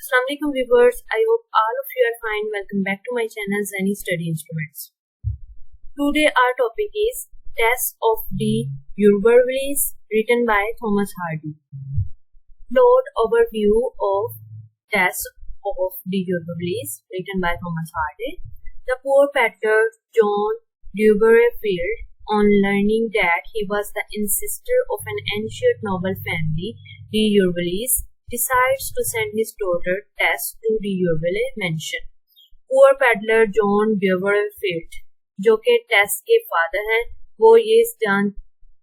Assalamualaikum viewers, I hope all of you are fine. Welcome back to my channel Zyni Study Instruments. Today our topic is Tess of the Urbervilles, written by Thomas Hardy. Plot overview of Tess of the Urbervilles, written by Thomas Hardy. The poor peddler John Duberfield, on learning that he was the ancestor of an ancient noble family, the Urbervilles, decides to send his daughter Tess to the Urberville mansion. Poor peddler John Duberfield, जो कि टेस के father हैं, वो ये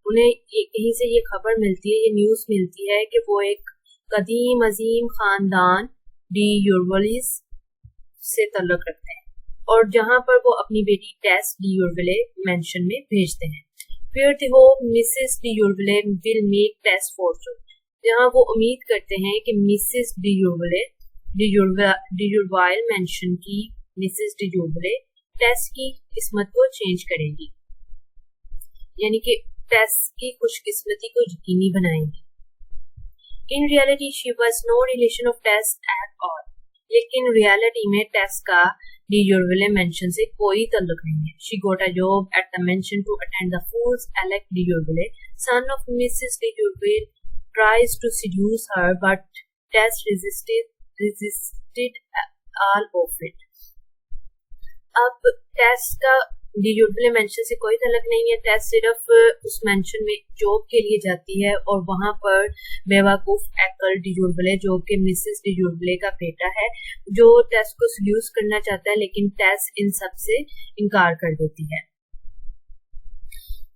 उन्हें कहीं से ये खबर मिलती है, ये न्यूज़ मिलती है कि वो एक कदीम अजीम खानदान दी यूर्वलिस से तल्लुक़ रखते हैं और जहां पर वो अपनी बेटी टेस डी यूर्वले मेंशन में भेजते हैं. फिर the hope Mrs d'Urberville will make Tess fortune, जहां वो उम्मीद करते हैं कि मिसेस डी यूर्वाइल मेंशन की मिसेस डी यूर्वले टेस की किस्मत को चेंज करेगी, यानी कि टेस की खुशकिस्मती को यकीनी बनाएंगी. In reality she was no relation of Tess at all, लेकिन रियलिटी में टेस का डी यूर्वले मेंशन से कोई ताल्लुक नहीं है. She got a job at the mansion to attend the fowls Alec d'Urberville, son of Mrs d'Urberville, tries to seduce her, but Tess resisted all of it. अब टेस का D यूर्वले mention से कोई तलक नहीं है. टेस सिर्फ उस mention में जॉब के लिए जाती है और वहां पर बेवकूफ एकल डी यूर्वले, जो कि मिसेस डी यूर्वले का बेटा है, जो टेस को सेड्यूस करना चाहता है, लेकिन टेस इन सब से इनकार कर देती है.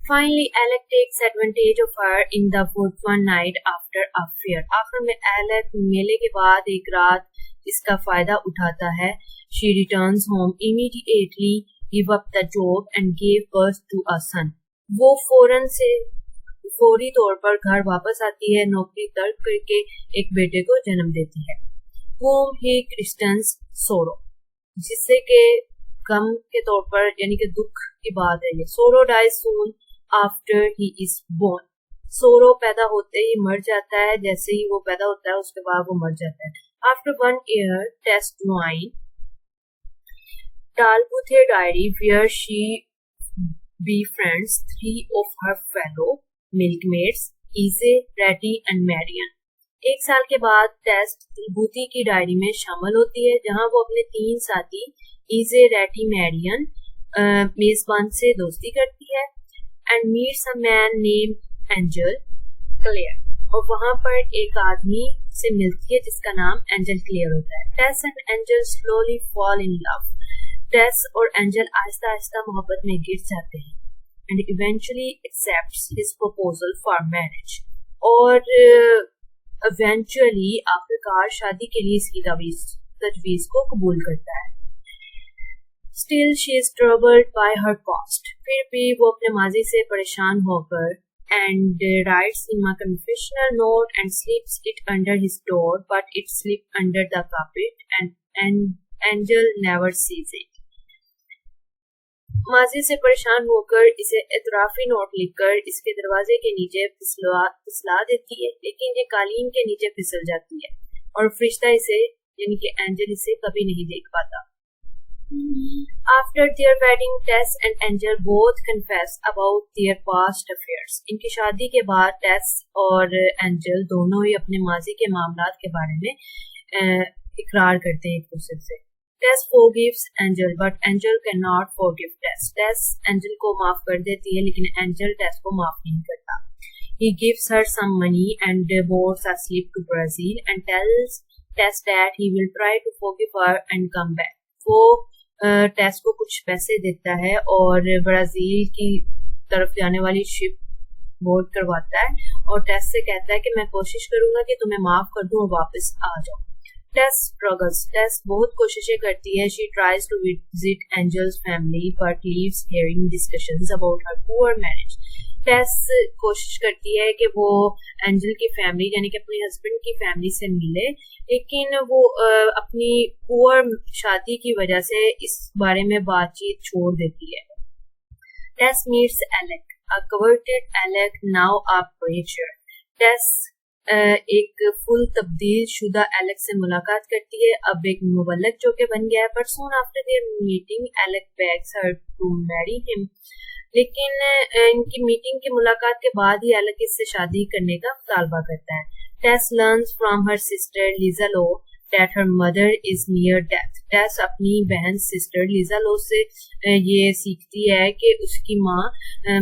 Finally, Alec takes advantage of her in the wood one night after a fair. आखिर में Alec मेले के बाद एक रात इसका फायदा उठाता है. She returns home immediately, give up the job and gave birth to a son. वो फौरी तौर पर घर वापस आती है, नौकरी तर्क करके एक बेटे को जन्म देती है. Whom he christens Sorrow, जिससे के गम के तौर पर, यानी कि दुख की बात है ये. Sorrow dies soon after he is born. Sorrow पैदा होते ही मर जाता है, जैसे ही वो पैदा होता है उसके बाद वो मर जाता है. After 1 year, Tess joined Talbot's Diary, where she befriends 3 of her fellow milkmaids, Izzy, Ratty and Marian. 1 साल के बाद टेस तालबूती की डायरी में शामिल होती है, जहां वो अपने 3 साथी इजे, रैटी, मैरियन मेजबान से दोस्ती करती है. And meets a man named Angel Clare, और वहां पर एक आदमी से मिलती है जिसका नाम एंजल क्लेयर होता है. Tess and Angel slowly fall in love. Tess और एंजल आहिस्ता आहिस्ता मोहब्बत में गिर जाते हैं and eventually accepts his proposal for marriage, और eventually आखिरकार शादी के लिए इसकी तजवीज़ को कबूल करता है. Still she is troubled by her past. फिर भी वो अपने माजी से परेशान होकर and writes him a confessional note and slips it under his door, but it slipped under the carpet and Angel never sees it. माजी से परेशान होकर इसे एतराफी नोट लिखकर इसके दरवाजे के नीचे फिसला देती है, लेकिन ये कालीन के नीचे फिसल जाती है और फरिश्ता इसे, यानी कि एंजल, इसे कभी नहीं देख पाता. After their wedding, Tess and Angel both confess about their past affairs. इनकी शादी के बाद टेस और एंजल दोनों ही अपने माजी के मामलात के बारे में इकरार करते हैं एक दूसरे से. Tess forgives Angel, but Angel cannot forgive Tess. Tess angel को माफ कर देती है, लेकिन एंजल टेस को माफ नहीं करता. He gives her some money and boards a slip to Brazil and tells Tess that he will try to forgive her and come back. वो टेस को कुछ पैसे देता है और ब्राजील की तरफ जाने वाली शिप बोर्ड करवाता है और टेस से कहता है कि मैं कोशिश करूंगा कि तुम्हें माफ कर दूं और वापस आ जाओ. टेस स्ट्रगल्स. टेस बहुत कोशिशें करती है. She tries to visit Angel's family but leaves hearing discussions about her poor marriage. Tess कोशिश करती है कि वो एंजल की फैमिली, यानी कि अपने हस्बैंड की फैमिली से मिले, लेकिन वो अपनी पुअर शादी की वजह से इस बारे में बातचीत छोड़ देती है. Tess meets Alec, a converted Alec, now a preacher. Tess एक फुल तब्दील शुदा एलेक्स से मुलाकात करती है, अब एक मुबल्लिग जो कि बन गया है। But soon after their meeting Alec begs her to marry him, लेकिन इनकी मीटिंग की मुलाकात के बाद ही एलेक इससे शादी करने का मुतालबा करता है। Tess learns from her sister Liza Lu that her mother is near death. Tess अपनी बहन सिस्टर लीजा लो से ये सीखती है कि उसकी माँ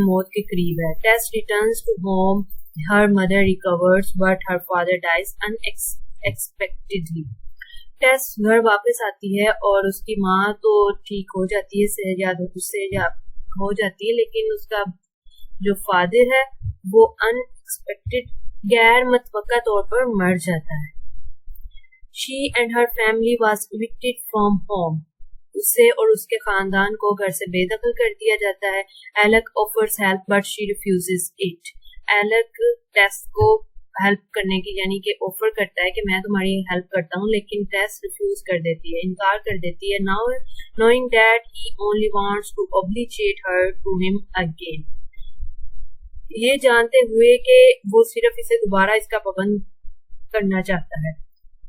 मौत के करीब है। Tess returns to home, her mother recovers but her father dies unexpectedly. Tess घर वापस आती है और उसकी माँ तो ठीक हो जाती है, सेहत हो जाती है, लेकिन उसका जो फादर है वो अनएक्सपेक्टेड गैर मतवक्का तौर पर मर जाता है। She and her family was evicted from home. उसे और उसके खानदान को घर से बेदखल कर दिया जाता है। Alec offers help but she refuses it. Alec Tess को हेल्प करने की यानी कि ऑफर करता है कि मैं तुम्हारी हेल्प करता हूँ, लेकिन टेस रिफ्यूज कर देती है, इनकार कर देती है। Now knowing that he only wants to obligate her to him again. ये जानते हुए कि वो सिर्फ इसे दोबारा इसका पाबंद करना चाहता है।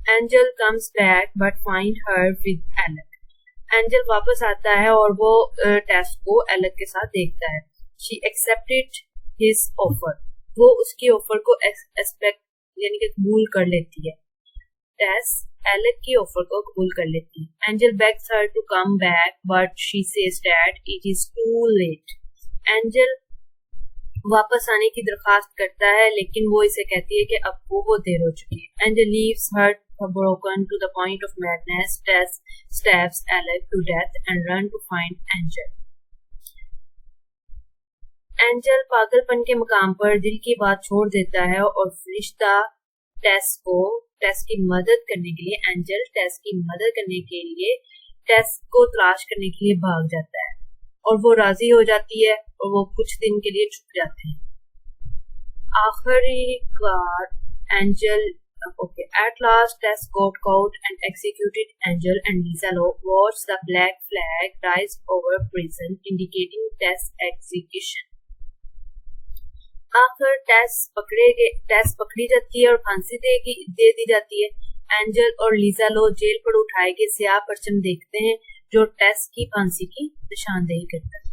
Angel comes back but find her with Alec. Angel वापस आता है और वो टेस को एलेक के साथ देखता है। She accepted his offer. वो उसकी ऑफर को एक्सपेक्ट यानी कि कबूल कर लेती है। टेस एलेक की ऑफर को कबूल कर लेती है। Angel begs her to come back but she says that it is too late. Angel वापस आने की दरखास्त करता है, लेकिन वो इसे कहती है कि अब वो बहुत देर हो चुकी है। Angel leaves her broken to the point of madness. Tess stabs Alec to death and run to find Angel. Angel पागलपन के मकाम पर दिल की बात छोड़ देता है और फरिश्ता टेस की मदद करने के लिए एंजल टेस की मदद करने के लिए टेस को तलाश करने के लिए भाग जाता है और वो राजी हो जाती है और वो कुछ दिन के लिए छुप जाते हैं। आखिरी बार angel at last Tess got caught and executed. Angel and Lisa watched the black flag rise over prison, indicating Tess' execution. आखिर टेस पकड़ी जाती है और फांसी दे दी जाती है। एंजल और लीजा लो जेल पर उठाए गए स्याह परचम देखते हैं जो टेस की फांसी की निशानदेही करता है।